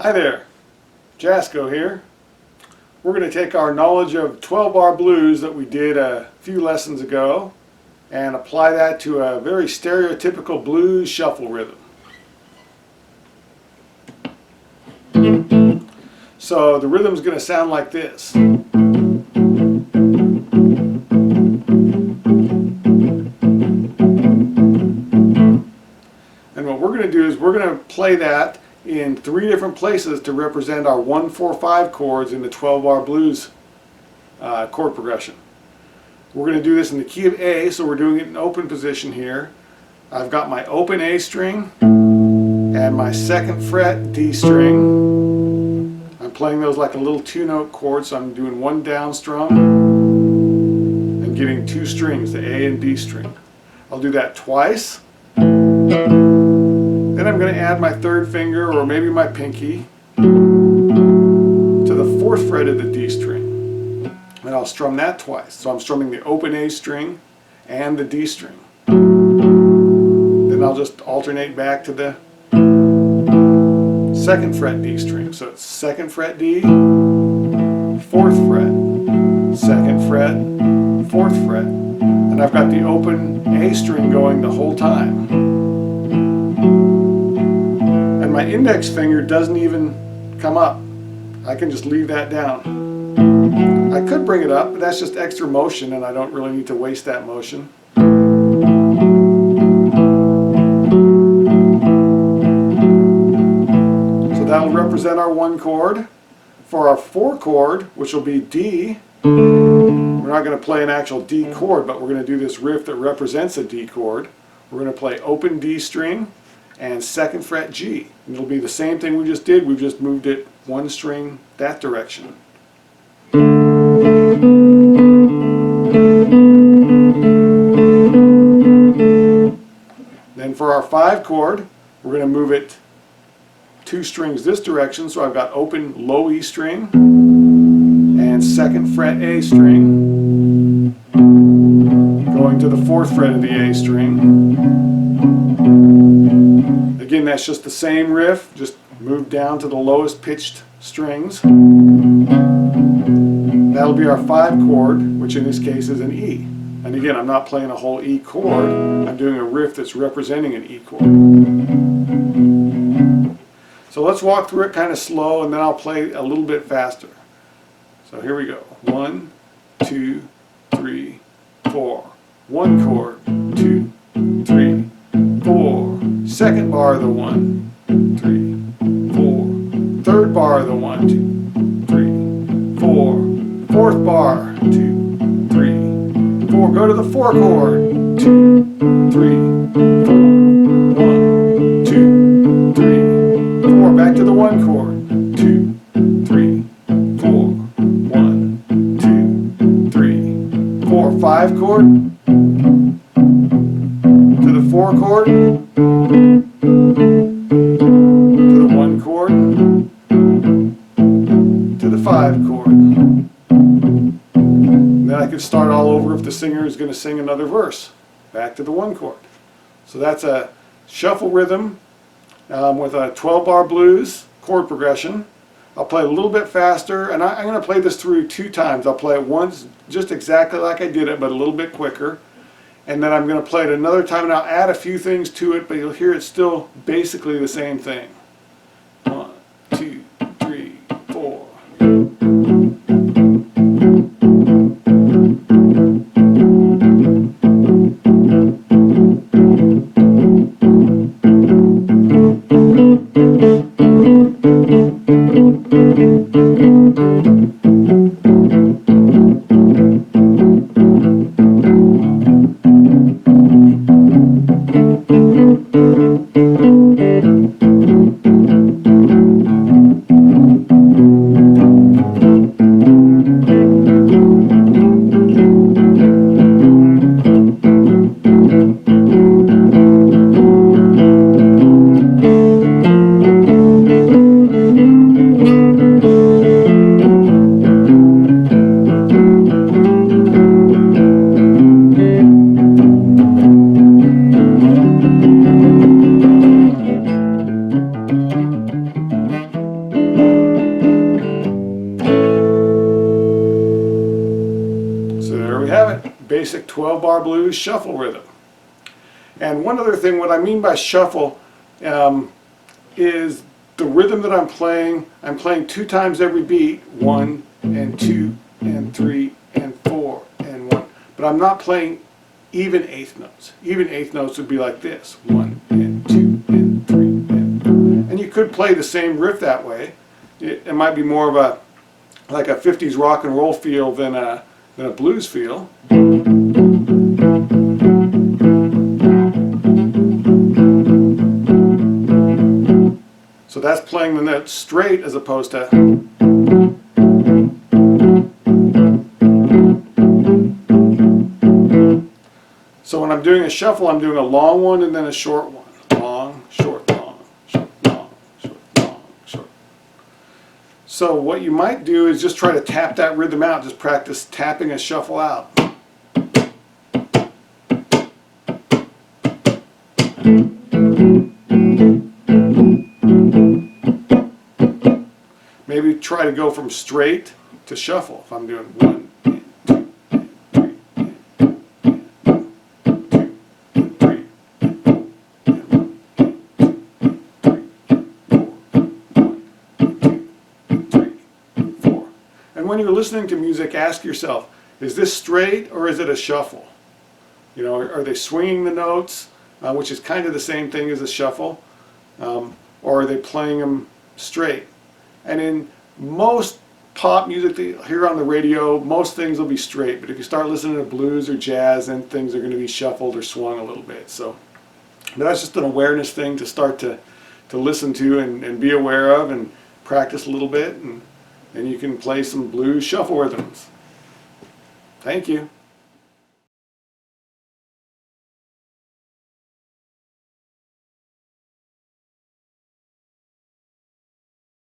Hi there, Jasco here. We're going to take our knowledge of 12-bar blues that we did a few lessons ago and apply that to a very stereotypical blues shuffle rhythm. So the rhythm's going to sound like this. And what we're going to do is we're going to play that in 3 different places to represent our 1-4-5 chords in the 12-bar blues chord progression. We're going to do this in the key of A, so we're doing it in open position here. I've got my open A string and my 2nd fret D string. I'm playing those like a little 2-note chord, so I'm doing 1 down strum and getting 2 strings, the A and D string. I'll do that twice. Then I'm going to add my 3rd finger, or maybe my pinky, to the 4th fret of the D string. And I'll strum that twice. So I'm strumming the open A string and the D string. Then I'll just alternate back to the 2nd fret D string. So it's 2nd fret D, 4th fret, 2nd fret, 4th fret. And I've got the open A string going the whole time. And my index finger doesn't even come up. I can just leave that down. I could bring it up, but that's just extra motion and I don't really need to waste that motion. So that'll represent our 1 chord. For our 4 chord, which will be D, we're not going to play an actual D chord, but we're going to do this riff that represents a D chord. We're going to play open D string and 2nd fret G. And it'll be the same thing we just did, we've just moved it 1 string that direction. Then for our 5 chord, we're going to move it 2 strings this direction, so I've got open low E string and 2nd fret A string, going to the 4th fret of the A string. Again, that's just the same riff, just move down to the lowest pitched strings. That'll be our 5 chord, which in this case is an E. And again, I'm not playing a whole E chord, I'm doing a riff that's representing an E chord. So let's walk through it kind of slow and then I'll play a little bit faster. So here we go. 1, 2, 3, 4. 1 chord, 2, 3, 4. 2nd bar of the 1, 3, 4. 3rd bar of the 1, 2, 3, 4. 4th bar, 2, 3, 4. Go to the 4 chord, 2, 3, 4. 1, 2, 3, 4. Back to the 1 chord, 2, 3, 4. 1, 2, 3, 4. 5 chord, to the 4 chord, to the 1 chord, to the 5 chord. And then I could start all over if the singer is going to sing another verse. Back to the 1 chord. So that's a shuffle rhythm with a 12-bar blues chord progression. I'll play a little bit faster, and I'm going to play this through 2 times. I'll play it once just exactly like I did it, but a little bit quicker. And then I'm going to play it another time and I'll add a few things to it, but you'll hear it's still basically the same thing. 1, 2, 3, 4. have it, basic 12-bar blues shuffle rhythm. And one other thing, what I mean by shuffle is the rhythm that I'm playing 2 times every beat, 1 and 2 and 3 and 4 and 1. But I'm not playing even eighth notes. Even eighth notes would be like this, 1 and 2 and 3 and 4. And you could play the same riff that way. It might be more of a like a 50s rock and roll feel than a blues feel. So that's playing the note straight as opposed to. So when I'm doing a shuffle, I'm doing a long one and then a short one. Long, short, long, short, long, short, long, short. So what you might do is just try to tap that rhythm out. Just practice tapping a shuffle out. Maybe try to go from straight to shuffle. If I'm doing 1 and 2 and 3 and 2 and 3 and 4 and when you're listening to music, ask yourself, is this straight or is it a shuffle? You know, are they swinging the notes, which is kind of the same thing as a shuffle, or are they playing them straight? And in most pop music that you hear on the radio, most things will be straight. But if you start listening to blues or jazz, then things are going to be shuffled or swung a little bit. So but that's just an awareness thing to start to listen to and be aware of and practice a little bit. And you can play some blues shuffle rhythms. Thank you.